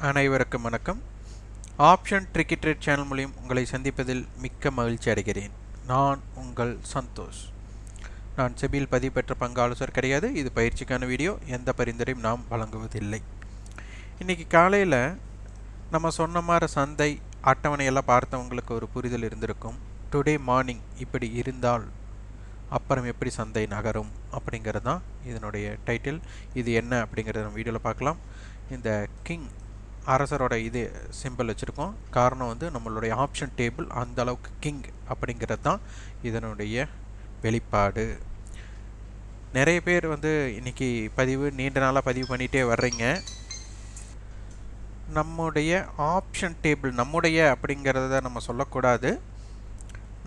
அனைவருக்கும் வணக்கம். Option tricky trade channel மூலம் உங்களை சந்திப்பதில் மிக்க மகிழ்ச்சி அடைகிறேன். நான் உங்கள் சந்தோஷ். நான் செபியில் பதிவு பெற்ற பங்கு ஆலோசகர் கிடையாது. இது பயிற்சிக்கான வீடியோ. எந்த பரிந்துரையும் நாம் வழங்குவதில்லை. இன்றைக்கி காலையில் நம்ம சொன்ன மாதிரி சந்தை அட்டவணையெல்லாம் பார்த்தவங்களுக்கு ஒரு புரிதல் இருந்திருக்கும். டுடே மார்னிங் இப்படி இருந்தால் அப்புறம் எப்படி சந்தை நகரும் அப்படிங்கிறது தான் இதனுடைய டைட்டில். இது என்ன அப்படிங்கிறத நம்ம வீடியோவில் பார்க்கலாம். இந்த கிங் அரசரோட இது சிம்பிள் வச்சுருக்கோம். காரணம் நம்மளுடைய ஆப்ஷன் டேபிள் அந்த அளவுக்கு கிங் அப்படிங்கிறது தான் இதனுடைய வெளிப்பாடு. நிறைய பேர் இன்றைக்கி நீண்ட நாளாக பதிவு பண்ணிகிட்டே வர்றீங்க. நம்முடைய ஆப்ஷன் டேபிள் நம்முடைய அப்படிங்கிறத நம்ம சொல்லக்கூடாது.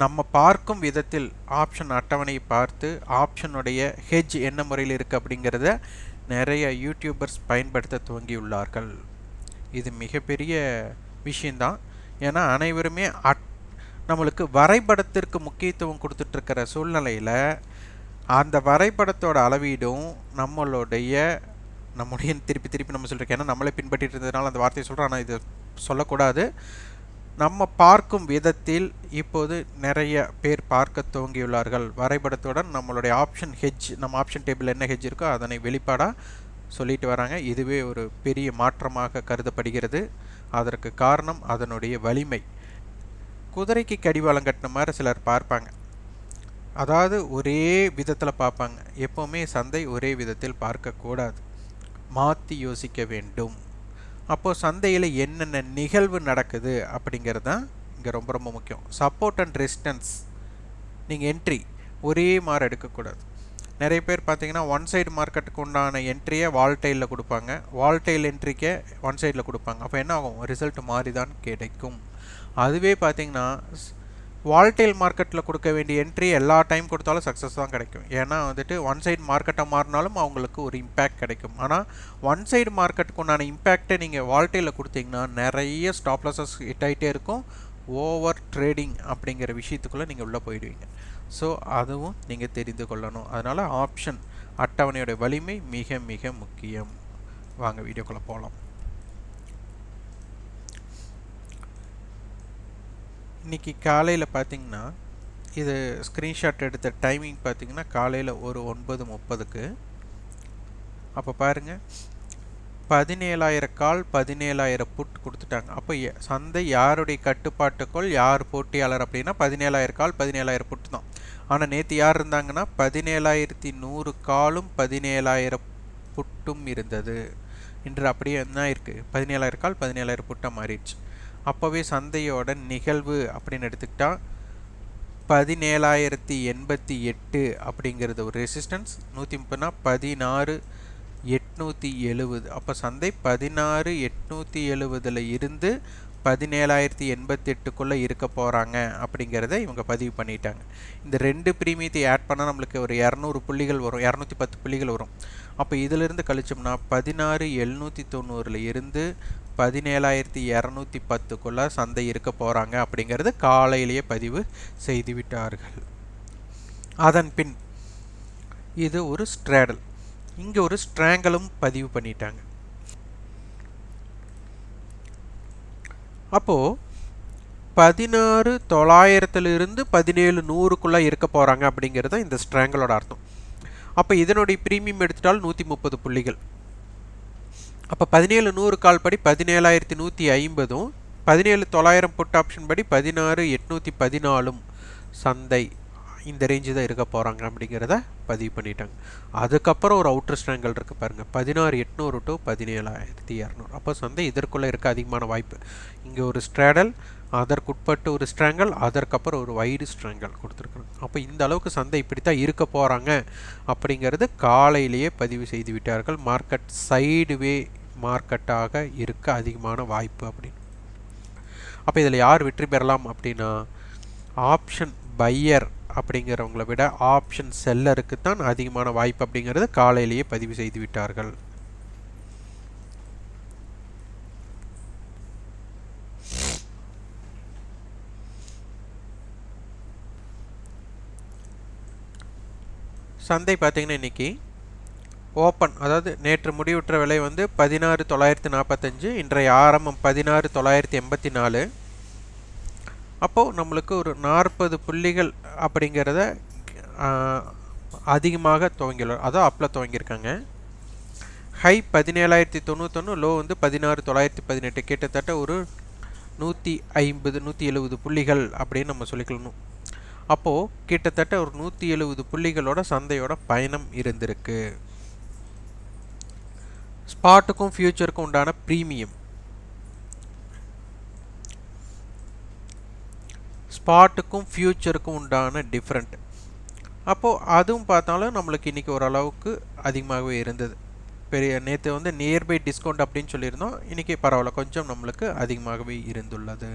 நம்ம பார்க்கும் விதத்தில் ஆப்ஷன் அட்டவணையை பார்த்து ஆப்ஷனுடைய ஹெட்ஜ் என்ன முறையில் இருக்குது அப்படிங்கிறத நிறைய யூடியூபர்ஸ் பயன்படுத்த துவங்கியுள்ளார்கள். இது மிகப்பெரிய விஷயந்தான். ஏன்னா அனைவருமே நம்மளுக்கு வரைபடத்திற்கு முக்கியத்துவம் கொடுத்துட்ருக்கிற சூழ்நிலையில் அந்த வரைபடத்தோட அளவீடும் நம்முடைய திருப்பி நம்ம சொல்லியிருக்கேன். ஏன்னா நம்மளே பின்பற்றிட்டு இருந்ததுனால அந்த வார்த்தையை சொல்கிறோம். ஆனால் இது சொல்லக்கூடாது. நம்ம பார்க்கும் விதத்தில் இப்போது நிறைய பேர் பார்க்க துவங்கியுள்ளார்கள். வரைபடத்துடன் நம்மளுடைய ஆப்ஷன் ஹெட்ஜ், நம்ம ஆப்ஷன் டேபிள் என்ன ஹெட்ஜ் இருக்கோ அதனை வெளிப்பாடாக சொல்லிட்டு வராங்க. இதுவே ஒரு பெரிய மாற்றமாக கருதப்படுகிறது. அதற்கு காரணம் அதனுடைய வலிமை. குதிரைக்கு கடிவாளம் கட்டின மாதிரி சிலர் பார்ப்பாங்க. அதாவது ஒரே விதத்தில் பார்ப்பாங்க. எப்போவுமே சந்தை ஒரே விதத்தில் பார்க்கக்கூடாது, மாற்றி யோசிக்க வேண்டும். அப்போது சந்தையில் என்னென்ன நிகழ்வு நடக்குது அப்படிங்கிறது தான் இங்கே ரொம்ப ரொம்ப முக்கியம். சப்போர்ட் அண்ட் ரெசிஸ்டன்ஸ், நீங்கள் என்ட்ரி ஒரே மாதிரி எடுக்கக்கூடாது. நிறைய பேர் பார்த்தீங்கன்னா ஒன் சைடு மார்க்கெட்டுக்கு உண்டான என்ட்ரியை வால்டைலில் கொடுப்பாங்க, வால்டைல் என்ட்ரிக்கே ஒன் சைடில் கொடுப்பாங்க. அப்போ என்ன ஆகும்? ரிசல்ட் மாறி தான் கிடைக்கும். அதுவே பார்த்தீங்கன்னா வால்டைல் மார்க்கெட்டில் கொடுக்க வேண்டிய என்ட்ரி எல்லா டைம் கொடுத்தாலும் சக்ஸஸ் தான் கிடைக்கும். ஏன்னா ஒன் சைடு மார்க்கெட்டாக மாறினாலும் அவங்களுக்கு ஒரு இம்பேக்ட் கிடைக்கும். ஆனால் ஒன் சைடு மார்க்கெட்டுக்கு உண்டான இம்பேக்டை நீங்கள் வால்டைலில் கொடுத்தீங்கன்னா நிறைய ஸ்டாப் லாஸஸ் ஹிட் ஆகிட்டே இருக்கும். ஓவர் ட்ரேடிங் அப்படிங்கிற விஷயத்துக்குள்ளே நீங்கள் உள்ளே போயிடுவீங்க. ஸோ அதுவும் நீங்கள் தெரிந்து கொள்ளணும். அதனால் ஆப்ஷன் அட்டவணையோட வலிமை மிக மிக முக்கியம். வாங்க வீடியோக்குள்ளே போகலாம். இன்றைக்கி காலையில் பார்த்திங்கன்னா இது ஸ்க்ரீன்ஷாட் எடுத்த டைமிங் பார்த்திங்கன்னா காலையில் ஒரு 9:30. அப்போ பாருங்கள், 17,000 கால் 17,000 புட் கொடுத்துட்டாங்க. அப்போ சந்தை யாருடைய கட்டுப்பாட்டுக்குள் யார் போட்டியாளர் அப்படின்னா 17,000 கால் 17,000 புட்டு தான். ஆனால் நேற்று யார் இருந்தாங்கன்னா 17,100 காலும் 17,000 புட்டும் இருந்தது. இன்று அப்படியே என்ன இருக்குது? 17,000 கால் 17,000 புட்டாக மாறிடுச்சு. அப்போவே சந்தையோட நிகழ்வு அப்படின்னு எடுத்துக்கிட்டால் 17,088 அப்படிங்கிறது ஒரு ரெசிஸ்டன்ஸ். 130னா 16,870. அப்போ சந்தை 16,870 இருந்து 17,088க்குள்ளே இருக்க போகிறாங்க அப்படிங்கிறத இவங்க பதிவு பண்ணிட்டாங்க. இந்த ரெண்டு ப்ரீமியத்தை ஆட் பண்ணால் நம்மளுக்கு ஒரு 200 புள்ளிகள் வரும், 210 புள்ளிகள் வரும். அப்போ இதிலிருந்து கழிச்சோம்னா 16,790 இருந்து 17,210க்குள்ளே சந்தை இருக்க போகிறாங்க அப்படிங்கிறது காலையிலேயே பதிவு செய்துவிட்டார்கள். அதன் பின் இது ஒரு ஸ்ட்ராடல், இங்கே ஒரு ஸ்ட்ராங்கலும் பதிவு பண்ணிட்டாங்க. அப்போது 16,900 17,100க்குள்ளே இருக்க போகிறாங்க அப்படிங்கிறது இந்த ஸ்ட்ராங்கலோட அர்த்தம். அப்போ இதனுடைய ப்ரீமியம் எடுத்துட்டால் 130 புள்ளிகள். அப்போ 17,100 கால் படி 17,150, 17,900 புட் ஆப்ஷன் படி 16,814 சந்தை இந்த ரேஞ்சு தான் இருக்க போகிறாங்க அப்படிங்கிறத பதிவு பண்ணிட்டாங்க. அதுக்கப்புறம் ஒரு அவுட்டர் ஸ்ட்ராங்கல் இருக்குது பாருங்கள், 16,800 டு 17,200. அப்போ சந்தை இதற்குள்ளே இருக்க அதிகமான வாய்ப்பு. இங்கே ஒரு ஸ்ட்ராடல், அதற்குட்பட்டு ஒரு ஸ்ட்ராங்கல், அதற்கப்புறம் ஒரு வைடு ஸ்ட்ராங்கல் கொடுத்துருக்குறாங்க. அப்போ இந்த அளவுக்கு சந்தை இப்படி தான் இருக்க போகிறாங்க அப்படிங்கிறது காலையிலேயே பதிவு செய்து விட்டார்கள். மார்க்கெட் சைடுவே மார்க்கெட்டாக இருக்க அதிகமான வாய்ப்பு அப்படின்னு. அப்போ இதில் யார் வெற்றி பெறலாம் அப்படின்னா ஆப்ஷன் பையர் அப்படிங்கிறவங்கள விட ஆப்ஷன் செல்லருக்கு தான் அதிகமான வாய்ப்பு அப்படிங்கிறது காலையிலேயே பதிவு செய்து விட்டார்கள். சந்தை பார்த்திங்கன்னா இன்றைக்கி ஓப்பன் அதாவது நேற்று முடிவுற்ற விலை வந்து 16,945, இன்றைய ஆரம்பம் 16,984. அப்போது நம்மளுக்கு ஒரு 40 புள்ளிகள் அப்படிங்கிறத அதிகமாக துவங்கியுள்ளோம், அதான் அப்பில் துவங்கியிருக்காங்க. ஹை 17,091, லோ வந்து 16,918, கிட்டத்தட்ட ஒரு 150 170 புள்ளிகள் அப்படின்னு நம்ம சொல்லிக்கணும். அப்போது கிட்டத்தட்ட ஒரு 170 புள்ளிகளோட சந்தையோட பயணம் இருந்திருக்கு. ஸ்பாட்டுக்கும் ஃபியூச்சருக்கும் உண்டான ப்ரீமியம், ஸ்பாட்டுக்கும் ஃபியூச்சருக்கும் உண்டான டிஃப்ரெண்ட், அப்போது அதுவும் பார்த்தாலும் நம்மளுக்கு இன்றைக்கி ஓரளவுக்கு அதிகமாகவே இருந்தது. பெரிய நேற்று வந்து நியர்பை டிஸ்கவுண்ட் அப்படின்னு சொல்லியிருந்தோம், இன்றைக்கி பரவாயில்ல, கொஞ்சம் நம்மளுக்கு அதிகமாகவே இருந்துள்ளது.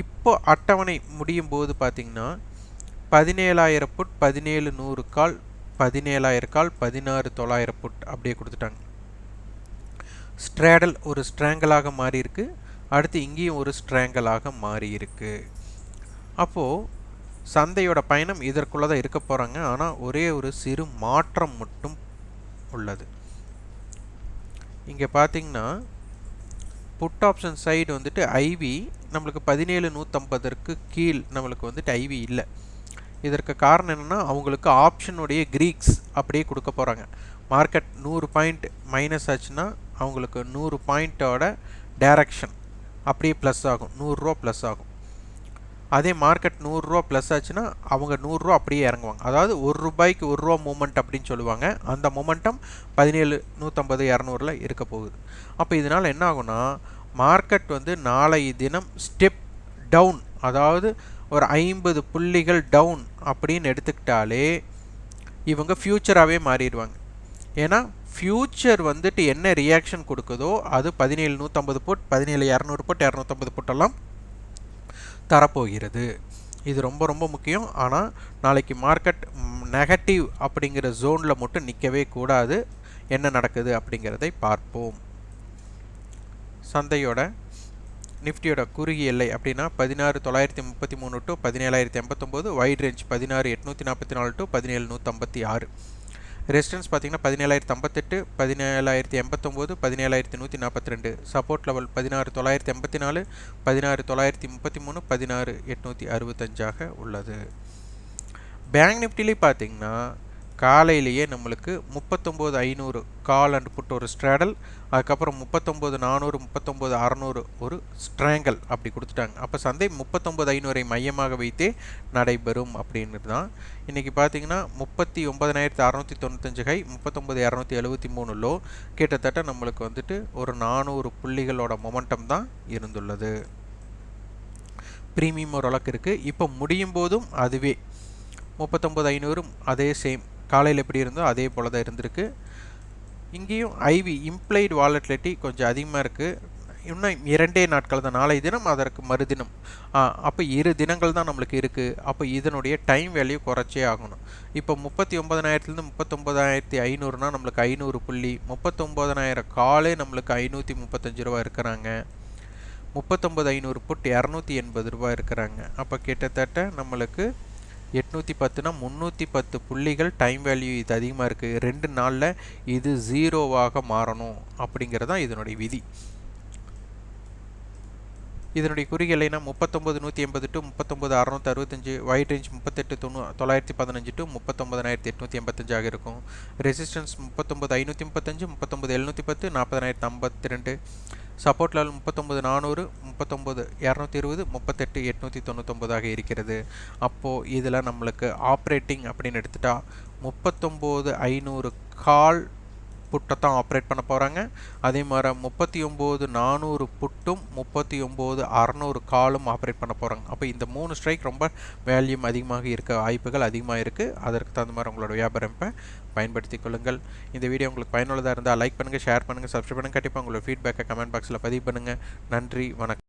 இப்போ அட்டவணை முடியும் போது பார்த்திங்கன்னா 17,000 புட், 17,100 கால், 17,000 கால், 16,900 புட் அப்படியே கொடுத்துட்டாங்க. ஸ்ட்ராடல் ஒரு ஸ்ட்ராங்கலாக மாறி இருக்கு, அடுத்து இங்கேயும் ஒரு ஸ்ட்ராங்கலாக மாறி இருக்கு. அப்போது சந்தையோட பயணம் இதற்குள்ளே தான் இருக்க போகிறாங்க. ஆனால் ஒரே ஒரு சிறு மாற்றம் மட்டும் உள்ளது. இங்கே பார்த்தீங்கன்னா புட் ஆப்ஷன் சைடு வந்துட்டு ஐவி நம்மளுக்கு 17,150க்கு கீழ் நம்மளுக்கு வந்துட்டு ஐவி இல்லை. இதற்கு காரணம் என்னென்னா அவங்களுக்கு ஆப்ஷனுடைய க்ரீக்ஸ் அப்படியே கொடுக்க போகிறாங்க. மார்க்கெட் 100 பாயிண்ட் மைனஸ் ஆச்சுன்னா அவங்களுக்கு 100 பாயிண்ட்டோட டைரக்ஷன் அப்படியே ப்ளஸ் ஆகும், 100 ரூபா ப்ளஸ் ஆகும். அதே மார்க்கெட் 100 ரூபா ப்ளஸ் ஆச்சுன்னா அவங்க 100 ரூபா அப்படியே இறங்குவாங்க. அதாவது ₹1க்கு ₹1 மூமெண்ட் அப்படின்னு சொல்லுவாங்க. அந்த மூமெண்டம் 17,150 200ல் இருக்க போகுது. அப்போ இதனால் என்ன ஆகும்னா மார்க்கெட் வந்து நாளைய தினம் ஸ்டெப் டவுன், அதாவது ஒரு 50 புள்ளிகள் டவுன் அப்படின்னு எடுத்துக்கிட்டாலே இவங்க ஃப்யூச்சராகவே மாறிடுவாங்க. ஏன்னா ஃப்யூச்சர் வந்துட்டு என்ன ரியாக்ஷன் கொடுக்குதோ அது 17,150 புட், 17,200 புட், 250 புட்டெல்லாம் தரப்போகிறது. இது ரொம்ப ரொம்ப முக்கியம். ஆனால் நாளைக்கு மார்க்கெட் நெகட்டிவ் அப்படிங்கிற ஜோனில் மட்டும் நிற்கவே கூடாது. என்ன நடக்குது அப்படிங்கிறதை பார்ப்போம். சந்தையோட நிஃப்டியோட குறுகிய எல்லை அப்படின்னா 16,933 to 17,089, wide range 16,844 to 17,156. Resistance பார்த்தீங்கன்னா 17,058, 17,089, 17,142. சப்போர்ட் லெவல் 16,984, 16,933, 16,865 உள்ளது. பேங்க் நிஃப்டிலே பார்த்தீங்கன்னா காலையிலேயே நம்மளுக்கு 39,500 கால் அண்ட் புட் ஒரு ஸ்ட்ராடல், அதுக்கப்புறம் 39,400, 39,600 ஒரு ஸ்ட்ராங்கல் அப்படி கொடுத்துட்டாங்க. அப்போ சந்தை 39,500 மையமாக வைத்தே நடைபெறும் அப்படின்றது தான். இன்றைக்கி பார்த்தீங்கன்னா 39,695 ஹை, 39,273 லோ, கிட்டத்தட்ட நம்மளுக்கு வந்துட்டு ஒரு 400 புள்ளிகளோட மொமெண்டம் தான் இருந்துள்ளது. ப்ரீமியம் ஓரளவுக்கு இருக்குது. இப்போ முடியும் போதும் அதுவே 39,500 அதே சேம் காலையில் எப்படி இருந்தோ அதே போல் தான் இருந்திருக்கு. இங்கேயும் ஐவி இம்ப்ளைடு வாலட்டிலிட்டி கொஞ்சம் அதிகமாக இருக்குது. இன்னும் 2 நாட்கள் தான், நாளை தினம் அதற்கு மறுதினம், அப்போ 2 தினங்கள் தான் நம்மளுக்கு இருக்குது. அப்போ இதனுடைய டைம் வேல்யூ குறைச்சே ஆகணும். இப்போ 39,000லேருந்து 39,500னா நம்மளுக்கு 500 புள்ளி, 39,000 காலே நம்மளுக்கு 535 ரூபா இருக்கிறாங்க. 39,500 புட் 280 ரூபா இருக்கிறாங்க. அப்போ கிட்டத்தட்ட நம்மளுக்கு 810னா 310 புள்ளிகள் டைம் வேல்யூ இது அதிகமாக இருக்குது. 2 நாளில் இது 0வாக மாறணும் அப்படிங்கிறது தான் இதனுடைய விதி. இதனுடைய குறுகிய எல்லைனா 39,180 டு 39,665, வைட் ரேஞ்ச் 38,915 டு 39,885 இருக்கும். ரெசிஸ்டன்ஸ் 39,535, 39,710, 40,052. சப்போர்ட் லெவல் 39,400, 39,220, 38,899 இருக்கிறது. அப்போது இதில் நம்மளுக்கு ஆப்ரேட்டிங் அப்படின்னு எடுத்துட்டா 39,500 கால் புட்டை தான் ஆப்ரேட் பண்ண போகிறாங்க. அதே மாதிரி 39,400 புட்டும் 39,600 காலும் ஆப்ரேட் பண்ண போகிறாங்க. அப்போ இந்த 3 ஸ்ட்ரைக் ரொம்ப வேல்யூம் அதிகமாக இருக்க வாய்ப்புகள் அதிகமாக இருக்குது. அதற்கு தகுந்த மாதிரி உங்களோட வியாபாரத்தை பயன்படுத்திக் கொள்ளுங்கள். இந்த வீடியோ உங்களுக்கு பயனுள்ளதாக இருந்தால் லைக் பண்ணுங்கள், ஷேர் பண்ணுங்கள், சப்ஸ்கிரைப் பண்ணுங்கள். கண்டிப்பாக உங்களோட ஃபீட்பேக்கை கமெண்ட் பாக்ஸில் பதிவு பண்ணுங்கள். நன்றி, வணக்கம்.